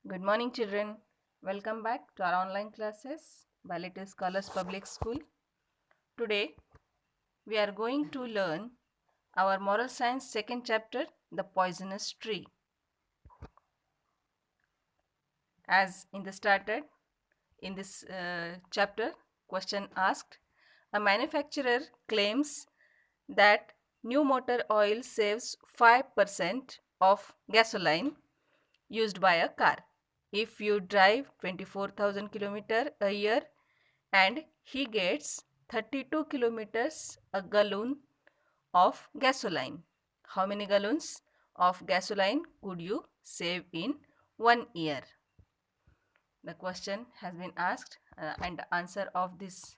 Good morning, children. Welcome back to our online classes by Little Scholars Public School. Today, we are going to learn our moral science second chapter, The Poisonous Tree. As in the started, in this chapter, question asked, a manufacturer claims that new motor oil saves 5% of gasoline used by a car. If you drive 24,000 kilometers a year and he gets 32 kilometers a gallon of gasoline. How many gallons of gasoline could you save in 1 year? The question has been asked and the answer of this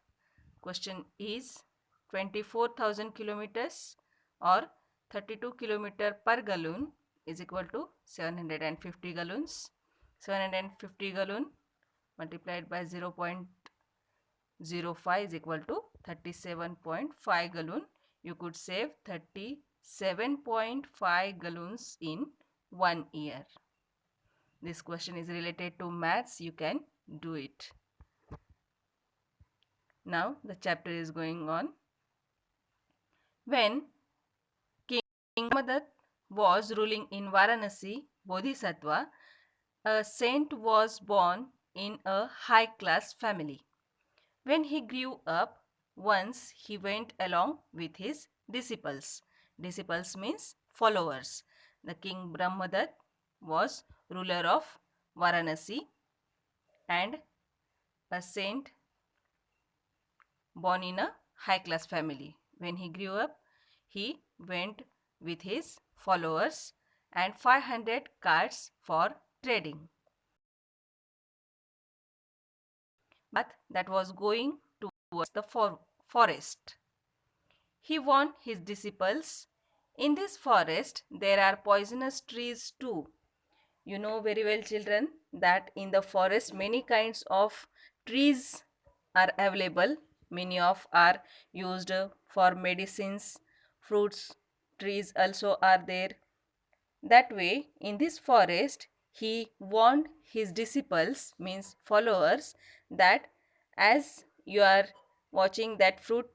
question is 24,000 kilometers or 32 kilometer per gallon is equal to 750 gallons. 750 gallon multiplied by 0.05 is equal to 37.5 gallon. You could save 37.5 gallons in 1 year. This question is related to maths. You can do it. Now the chapter is going on. When King Brahmadat was ruling in Varanasi, Bodhisattva, a saint was born in a high-class family. When he grew up, once he went along with his disciples. Disciples means followers. The king Brahmadat was ruler of Varanasi and a saint born in a high class family. When he grew up, he went with his followers and 500 carts for trading. But that was going towards the forest. He warned his disciples, in this forest there are poisonous trees too. You know very well, children, that in the forest many kinds of trees are available. Many of are used for medicines. Fruits trees also are there. That way, in this forest, he warned his disciples, means followers, that as you are watching that fruit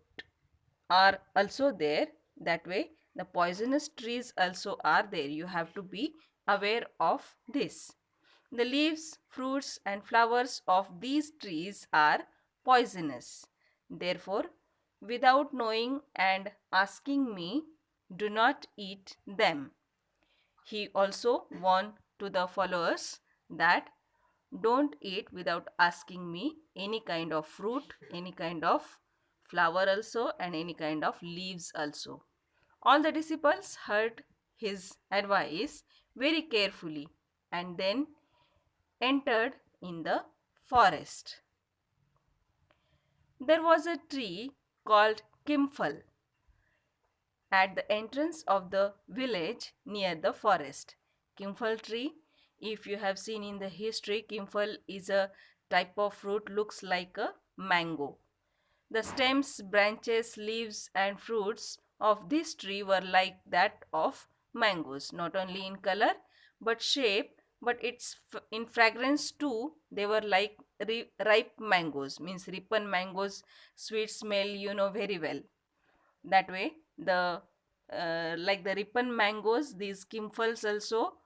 are also there, that way the poisonous trees also are there. You have to be aware of this. The leaves, fruits and flowers of these trees are poisonous. Therefore, without knowing and asking me, do not eat them. He also warned to the followers that don't eat without asking me any kind of fruit, any kind of flower also, and any kind of leaves also. All the disciples heard his advice very carefully and then entered in the forest. There was a tree called Kimphal at the entrance of the village near the forest. Kimphal tree, if you have seen in the history, Kimphal is a type of fruit, looks like a mango. The stems, branches, leaves and fruits of this tree were like that of mangoes, not only in color but shape, but it's in fragrance too. They were like ripe mangoes, means ripen mangoes, sweet smell, you know very well. That way the like the ripen mangoes, these kimphals also,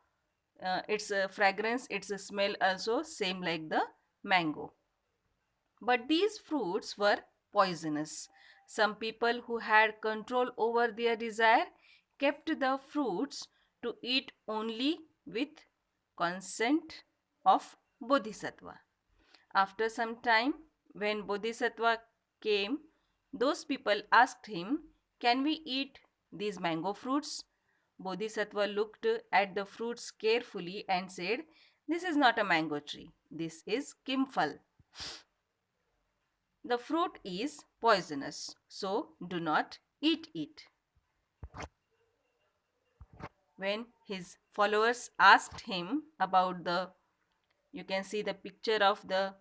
its a fragrance, its a smell also same like the mango. But these fruits were poisonous. Some people who had control over their desire kept the fruits to eat only with consent of Bodhisattva. After some time, when Bodhisattva came, those people asked him, can we eat these mango fruits? Bodhisattva looked at the fruits carefully and said, this is not a mango tree. This is kimphal. The fruit is poisonous, so do not eat it. When his followers asked him about the, you can see the picture of the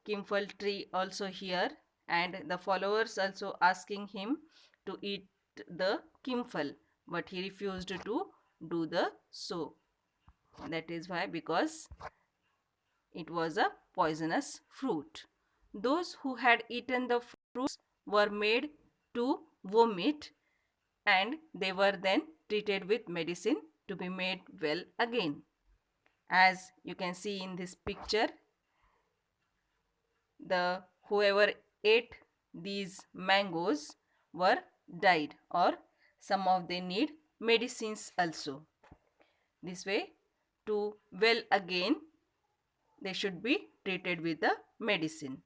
kimphal tree also here, and the followers also asking him to eat the kimphal, but he refused to do the so. That is why, because it was a poisonous fruit. Those who had eaten the fruits were made to vomit, and they were then treated with medicine to be made well again. As you can see in this picture, the whoever ate these mangoes were died, or some of they need medicines also. This way, to well again, they should be treated with the medicine.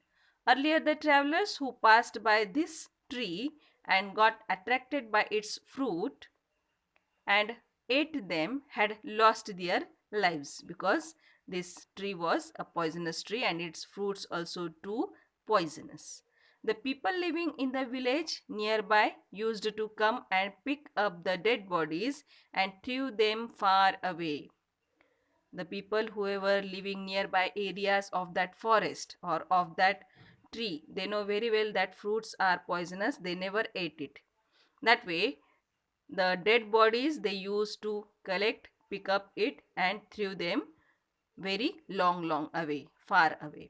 Earlier, the travelers who passed by this tree and got attracted by its fruit and ate them had lost their lives, because this tree was a poisonous tree and its fruits also too poisonous. The people living in the village nearby used to come and pick up the dead bodies and threw them far away. The people who were living nearby areas of that forest or of that tree, they know very well that fruits are poisonous, they never ate it. That way, the dead bodies they used to collect, pick up it and threw them very long away, far away.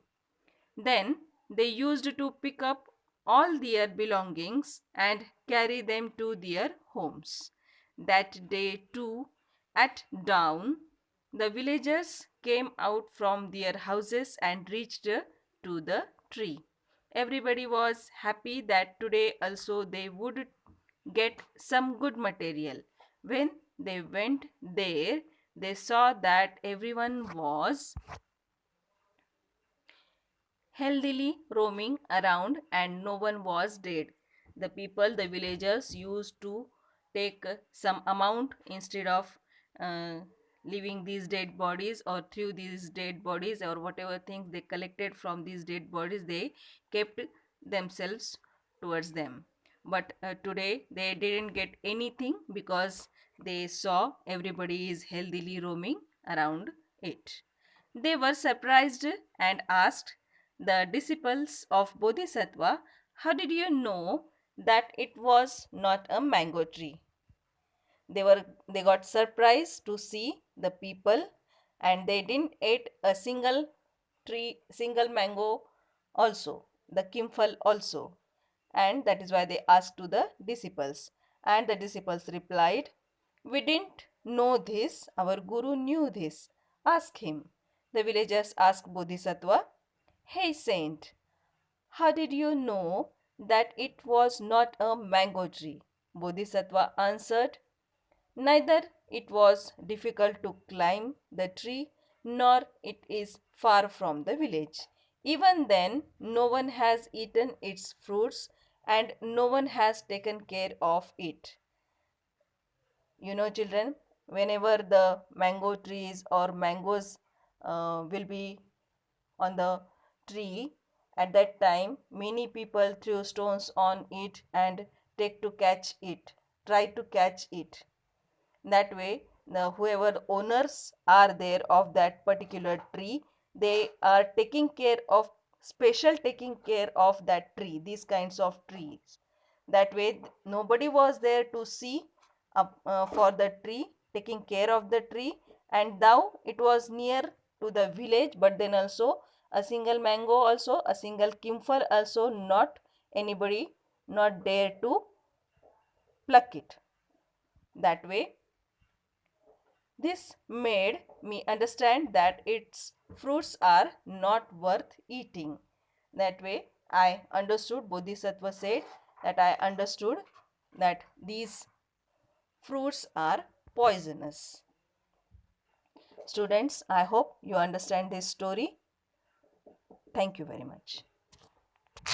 Then they used to pick up all their belongings and carry them to their homes. That day too, at dawn, the villagers came out from their houses and reached to the tree. Everybody was happy that today also they would get some good material. When they went there, they saw that everyone was healthily roaming around and no one was dead. The people, the villagers, used to take some amount instead of uh, leaving these dead bodies, or through these dead bodies or whatever things they collected from these dead bodies, they kept themselves towards them. But today they didn't get anything because they saw everybody is healthily roaming around it. They were surprised and asked the disciples of Bodhisattva, "How did you know that it was not a mango tree?" They got surprised to see the people, and they didn't eat a single mango also, the kimfal also. And that is why they asked to the disciples. And the disciples replied, "We didn't know this, our guru knew this. Ask him." The villagers asked Bodhisattva, "Hey saint, how did you know that it was not a mango tree?" Bodhisattva answered, "Neither it was difficult to climb the tree, nor it is far from the village. Even then, no one has eaten its fruits and no one has taken care of it." You know, children, whenever the mango trees or mangoes will be on the tree, at that time many people threw stones on it and take to catch it, try to catch it. That way, the whoever owners are there of that particular tree, they are taking care of, special taking care of that tree, these kinds of trees. That way nobody was there to see for the tree, taking care of the tree. And though it was near to the village, but then also a single mango also, a single kimfal also, not anybody not dare to pluck it. That way, this made me understand that its fruits are not worth eating. That way, I understood, Bodhisattva said that I understood that these fruits are poisonous. Students, I hope you understand this story. Thank you very much.